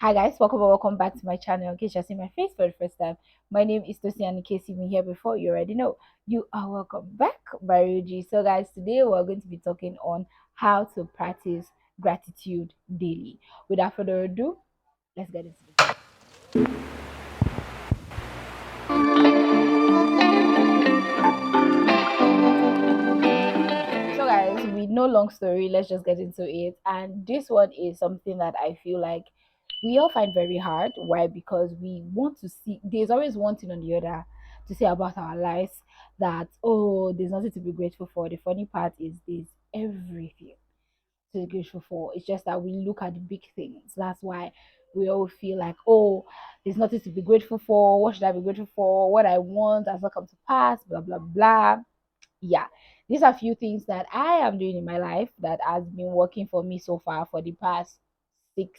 Hi guys, welcome back to my channel. In case you're seeing my face for the first time, my name is Tosi, and in case you've been here before, you already know. You are welcome back, Baruji. So guys, today we're going to be talking on how to practice gratitude daily. Without further ado, let's get into it. So guys, with no long story, let's just get into it. And this one is something that I feel like we all find very hard. Why? Because we want to see, there's always one thing on the other to say about our lives, that oh, there's nothing to be grateful for. The funny part is there's everything to be grateful for. It's just that we look at the big things. That's why we all feel like, oh, there's nothing to be grateful for. What should I be grateful for? What I want has not come to pass, blah blah blah. Yeah, these are few things that I am doing in my life that has been working for me so far for the past 6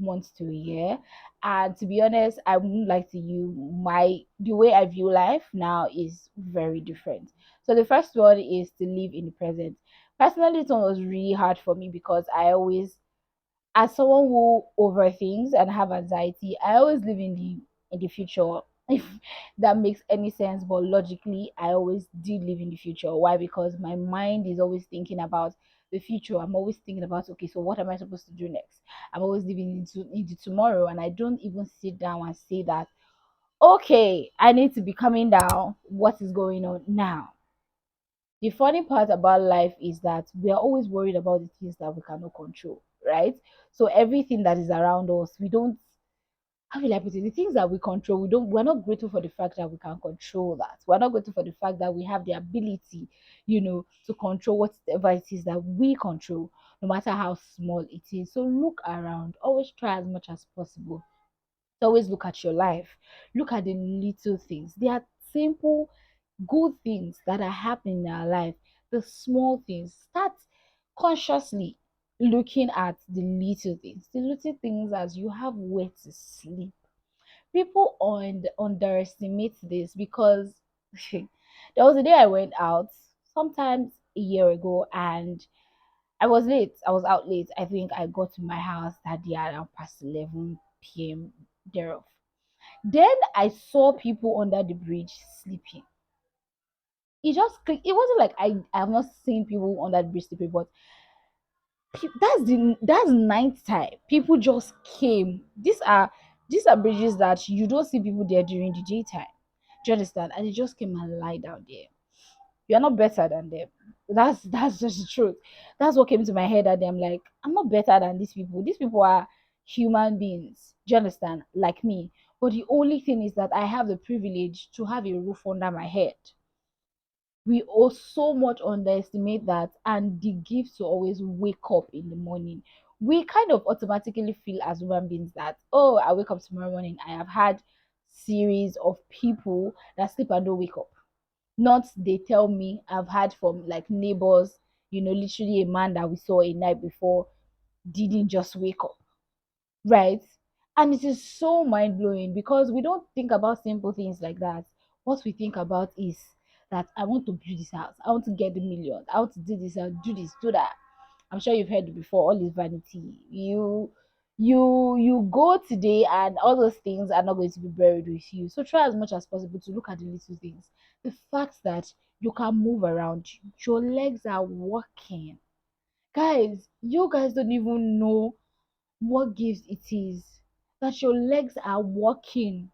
months to a year. And to be honest, I wouldn't like to you my the way I view life now is very different. So the first one is to live in the present. Personally, this one was really hard for me because I always, as someone who overthinks and have anxiety, I always live in the future. If that makes any sense, but logically, I always do live in the future. Why? Because my mind is always thinking about the future. I'm always thinking about, okay, so what am I supposed to do next? I'm always living into tomorrow, and I don't even sit down and say that, okay, I need to be coming down. What is going on now? The funny part about life is that we are always worried about the things that we cannot control, right? So everything that is around us, we don't, how will I put it? The things that we control, we're not grateful for the fact that we can control that. We're not grateful for the fact that we have the ability, to control whatever it is that we control, no matter how small it is. So look around, always try as much as possible to always look at your life. Look at the little things. They are simple, good things that are happening in our life. The small things. Start consciously looking at the little things. The little things as you have where to sleep. People underestimate this because there was a day I went out sometimes a year ago, and I was late. I was out late. I think I got to my house that day around past 11 p.m. thereof. Then I saw people under the bridge sleeping. It wasn't like I have not seen people under the bridge sleeping, but that's night time. People just came. These are bridges that you don't see people there during the daytime. Do you understand? And they just came and lie down there. You're not better than them. That's just the truth. That's what came to my head that day. I'm like, I'm not better than these people. These people are human beings. Do you understand? Like me. But the only thing is that I have the privilege to have a roof under my head. We all so much underestimate that, and the gift to always wake up in the morning. We kind of automatically feel as human beings that, oh, I wake up tomorrow morning. I have had series of people that sleep and don't wake up. Not they tell me, I've had from like neighbors, literally a man that we saw a night before didn't just wake up, right? And it is so mind blowing because we don't think about simple things like that. What we think about is that I want to build this house, I want to get the millions, I want to do this, I'll do this, do that. I'm sure you've heard it before. All is vanity. You go today, and all those things are not going to be buried with you. So try as much as possible to look at the little things. The fact that you can move around, your legs are working. Guys, you guys don't even know what gift it is that your legs are working.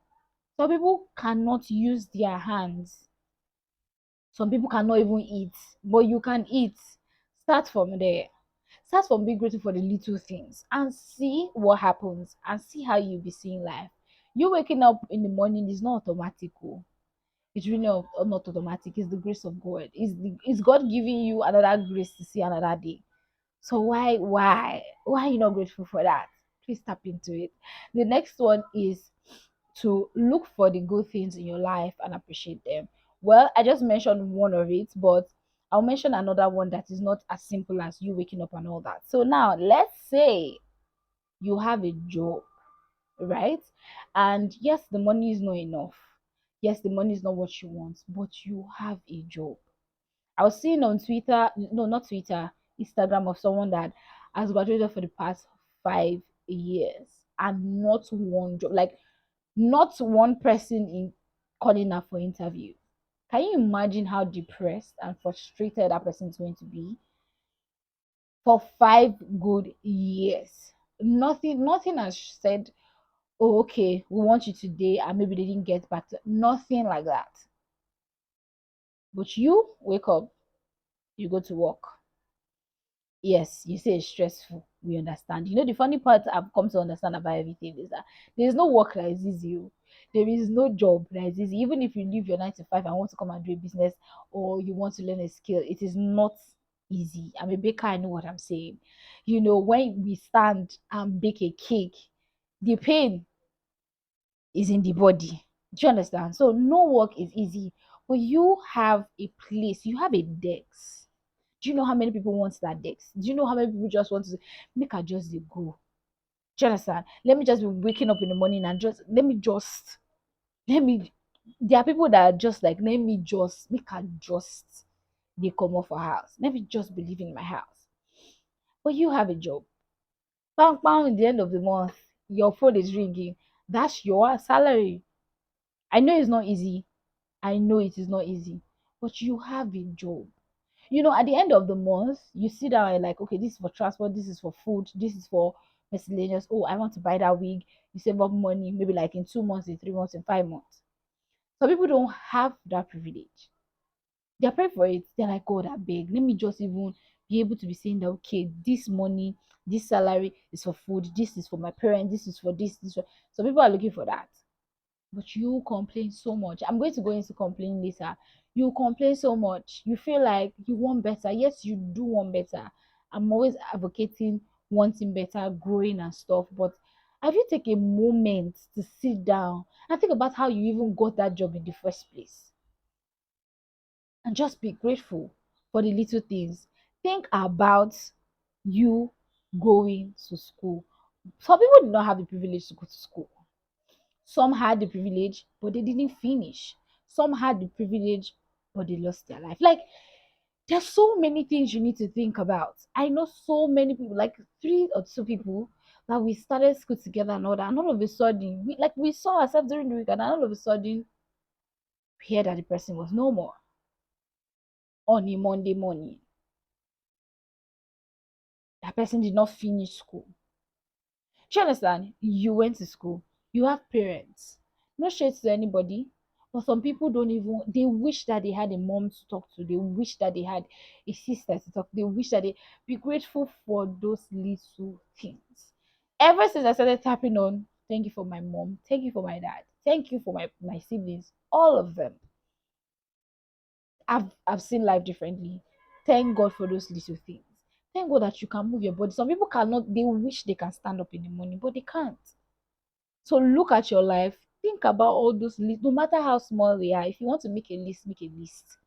Some people cannot use their hands. Some people cannot even eat, but you can eat. Start from there. Start from being grateful for the little things and see what happens and see how you'll be seeing life. You waking up in the morning is not automatic. Oh. It's really not automatic. It's the grace of God. It's God giving you another grace to see another day. So why are you not grateful for that? Please tap into it. The next one is to look for the good things in your life and appreciate them. Well, I just mentioned one of it, but I'll mention another one that is not as simple as you waking up and all that. So now let's say you have a job, right? And yes, the money is not enough. Yes, the money is not what you want, but you have a job. I was seeing on Twitter, no, not Twitter, Instagram, of someone that has graduated for the past 5 years. and not one job, like not one person in calling her for interview. Can you imagine how depressed and frustrated that person is going to be for 5 good years? Nothing has said, oh, okay, we want you today, and maybe they didn't get back to nothing like that. But you wake up, you go to work. Yes, you say it's stressful. We understand. The funny part I've come to understand about everything is that there is no work that is easy. Oh. There is no job that is easy. Even if you leave your 9 to 5 and want to come and do a business, or you want to learn a skill, it is not easy. I'm a baker, I know what I'm saying. When we stand and bake a cake, the pain is in the body. Do you understand? So no work is easy. But you have a place, you have a desk. Do you know how many people want that desk? Do you know how many people just want to make her just dey go? Do you understand? Let me just be waking up in the morning and just let me there are people that are just like, let me just make her just they come off her house. Let me just be living in my house. But you have a job. Bang bang in the end of the month, your phone is ringing. That's your salary. I know it's not easy. I know it is not easy. But you have a job. At the end of the month, you sit down and like, okay, this is for transport, this is for food, this is for miscellaneous. Oh, I want to buy that wig. You save up money, maybe like in 2 months, in 3 months, in 5 months. Some people don't have that privilege. They're praying for it. They're like, God, I beg, let me just even be able to be saying that, okay, this money, this salary is for food, this is for my parents, this is for this, this. Some people are looking for that. But you complain so much. I'm going to go into complaining later. You complain so much. You feel like you want better. Yes, you do want better. I'm always advocating wanting better, growing and stuff. But have you take a moment to sit down and think about how you even got that job in the first place? And just be grateful for the little things. Think about you going to school. Some people do not have the privilege to go to school. Some had the privilege, but they didn't finish. Some had the privilege, but they lost their life. Like, there's so many things you need to think about. I know so many people, like 3 or 2 people, that we started school together and all that. And all of a sudden, we saw ourselves during the week, and all of a sudden, we heard that the person was no more on a Monday morning. That person did not finish school. Do you understand? You went to school, you have parents. No shade to anybody, but some people don't even, they wish that they had a mom to talk to, they wish that they had a sister to talk to, they wish that they be grateful for those little things. Ever since I started tapping on, thank you for my mom, thank you for my dad, thank you for my siblings, all of them. I've seen life differently. Thank God for those little things. Thank God that you can move your body. Some people cannot, they wish they can stand up in the morning, but they can't. So look at your life. Think about all those lists, no matter how small they are. If you want to make a list, make a list.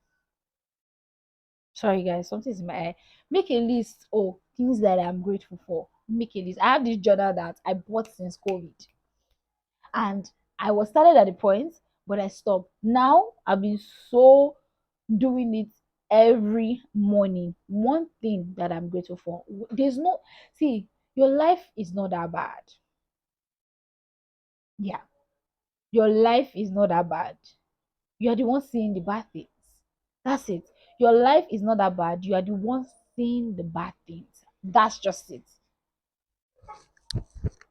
Sorry, guys, something's in my eye. Make a list. Oh, things that I'm grateful for. Make a list. I have this journal that I bought since COVID, and I was started at the point, but I stopped. Now I've been so doing it every morning. One thing that I'm grateful for. There's no see. Your life is not that bad. Yeah, your life is not that bad. You are the one seeing the bad things. That's it. Your life is not that bad. You are the one seeing the bad things. That's just it.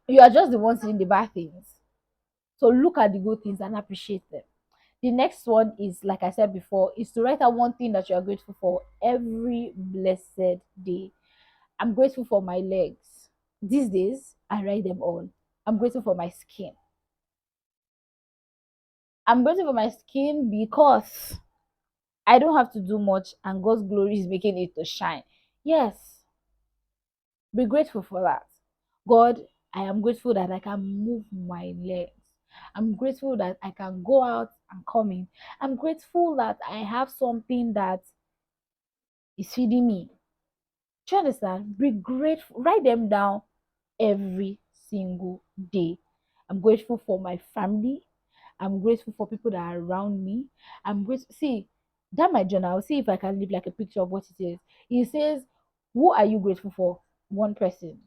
You are just the one seeing the bad things. So look at the good things and appreciate them. The next one is, like I said before, is to write out one thing that you are grateful for every blessed day. I'm grateful for my legs. These days, I write them all. I'm grateful for my skin. I'm grateful for my skin because I don't have to do much and God's glory is making it to shine. Yes, be grateful for that. God, I am grateful that I can move my legs. I'm grateful that I can go out and come in. I'm grateful that I have something that is feeding me. Do you understand? Be grateful. Write them down every single day. I'm grateful for my family. I'm grateful for people that are around me. I'm grateful. See, that my journal. I'll see if I can leave like a picture of what it is. It says, "Who are you grateful for?" One person.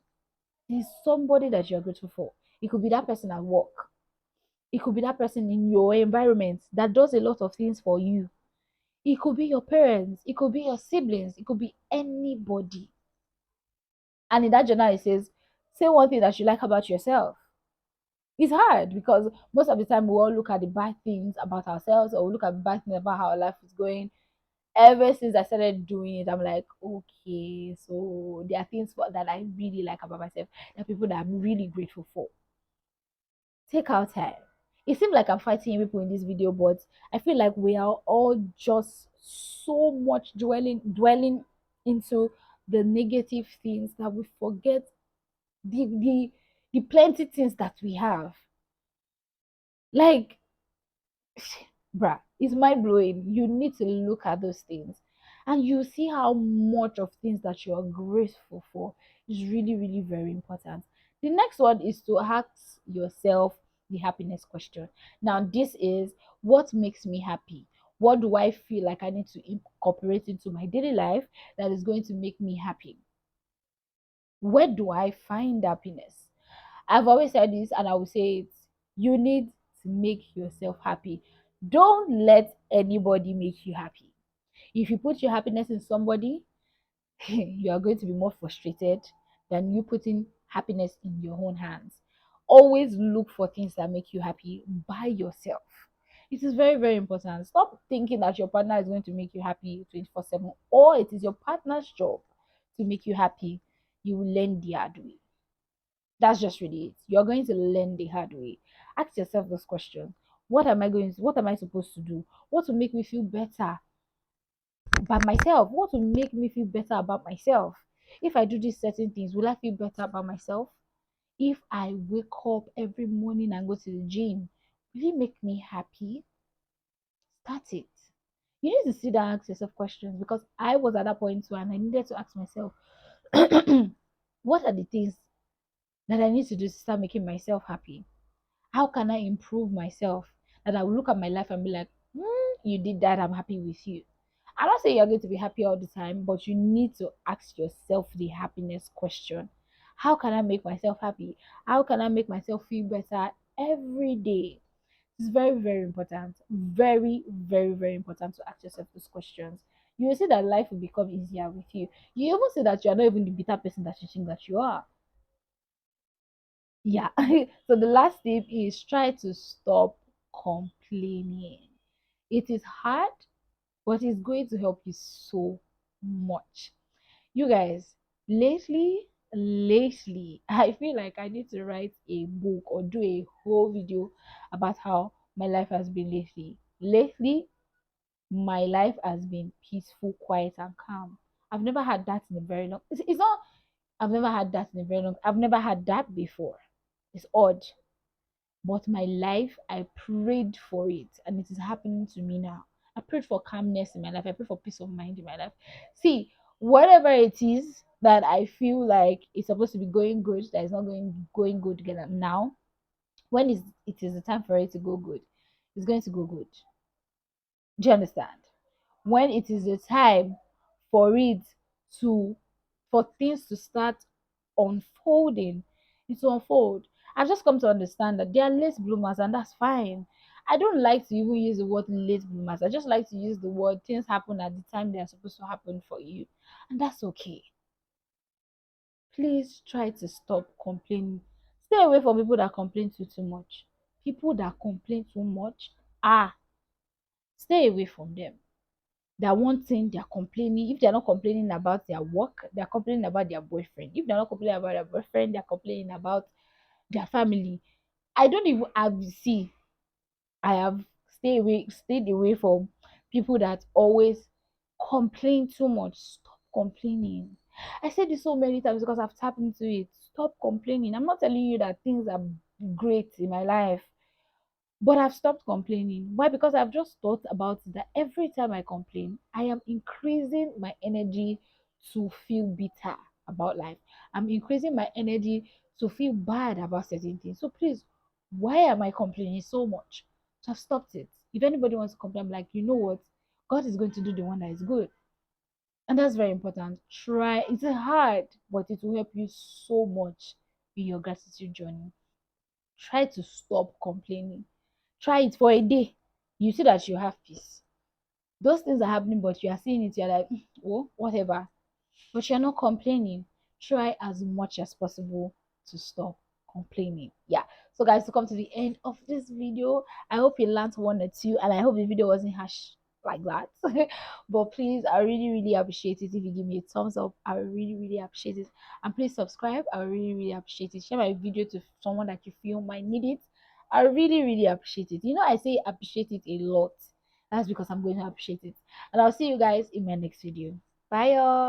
There's somebody that you're grateful for. It could be that person at work. It could be that person in your environment that does a lot of things for you. It could be your parents. It could be your siblings. It could be anybody. And in that journal, it says, say one thing that you like about yourself. It's hard because most of the time we all look at the bad things about ourselves, or we look at the bad things about how our life is going. Ever since I started doing it, I'm like, okay, so there are things that I really like about myself. There are people that I'm really grateful for. Take out time. It seems like I'm fighting people in this video, but I feel like we are all just so much dwelling into the negative things that we forget the plenty things that we have. Like, bruh, it's mind blowing. You need to look at those things and you see how much of things that you are grateful for is really, really very important. The next one is to ask yourself the happiness question. Now, this is what makes me happy? What do I feel like I need to incorporate into my daily life that is going to make me happy? Where do I find happiness? I've always said this and I will say it. You need to make yourself happy. Don't let anybody make you happy. If you put your happiness in somebody, you are going to be more frustrated than you putting happiness in your own hands. Always look for things that make you happy by yourself. It is very, very important. Stop thinking that your partner is going to make you happy 24/7, or it is your partner's job to make you happy. You will learn the hard way. That's just really it. You're going to learn the hard way. Ask yourself this question. What am I supposed to do? What will make me feel better about myself? What will make me feel better about myself? If I do these certain things, will I feel better about myself? If I wake up every morning and go to the gym, will it make me happy? Start it. You need to sit down and ask yourself questions, because I was at that point too and I needed to ask myself, what are the things that I need to do to start making myself happy? How can I improve myself? That I will look at my life and be like, you did that, I'm happy with you. I'm not saying you're going to be happy all the time, but you need to ask yourself the happiness question. How can I make myself happy? How can I make myself feel better every day? It's very, very important. Very, very, very important to ask yourself those questions. You will see that life will become easier with you. You even see that you're not even the bitter person that you think that you are. Yeah. So the last tip is try to stop complaining. It is hard, but it's going to help you so much. You guys, lately, I feel like I need to write a book or do a whole video about how my life has been lately. Lately, my life has been peaceful, quiet, and calm. I've never had that in a very long. It's not. I've never had that in a very long. I've never had that before. It's odd, but my life, I prayed for it, and it is happening to me now. I prayed for calmness in my life. I prayed for peace of mind in my life. See, whatever it is that I feel like it's supposed to be going good, that is not going good together now. When it is the time for it to go good, it's going to go good. Do you understand? When it is the time for it to for things to start unfolding, it will unfold. I've just come to understand that they are late bloomers, and that's fine. I don't like to even use the word late bloomers. I just like to use the word things happen at the time they are supposed to happen for you. And that's okay. Please try to stop complaining. Stay away from people that complain too much. People that complain too much, stay away from them. That one thing they're complaining, if they're not complaining about their work, they're complaining about their boyfriend. If they're not complaining about their boyfriend, they're complaining about their family. I don't even have see. I have stayed away from people that always complain too much. Stop complaining. I said this so many times because I've tapped into it. Stop complaining. I'm not telling you that things are great in my life, but I've stopped complaining. Why? Because I've just thought about it, that every time I complain, I am increasing my energy to feel bitter about life. I'm increasing my energy to feel bad about certain things. So please, why am I complaining so much? So I've stopped it. If anybody wants to complain, I'm like, you know what? God is going to do the one that is good. And that's very important. Try. It's hard, but it will help you so much in your gratitude journey. Try to stop complaining. Try it for a day. You see that you have peace. Those things are happening, but you are seeing it, you're like, oh, whatever. But you're not complaining. Try as much as possible to stop complaining. Yeah. So guys, to come to the end of this video, I hope you learned one or two, and I hope the video wasn't harsh like that. But please, I really really appreciate it if you give me a thumbs up. I really really appreciate it. And please subscribe. I really really appreciate it. Share my video to someone that you feel might need it. I really really appreciate it. I say appreciate it a lot. That's because I'm going to appreciate it. And I'll see you guys in my next video. Bye y'all.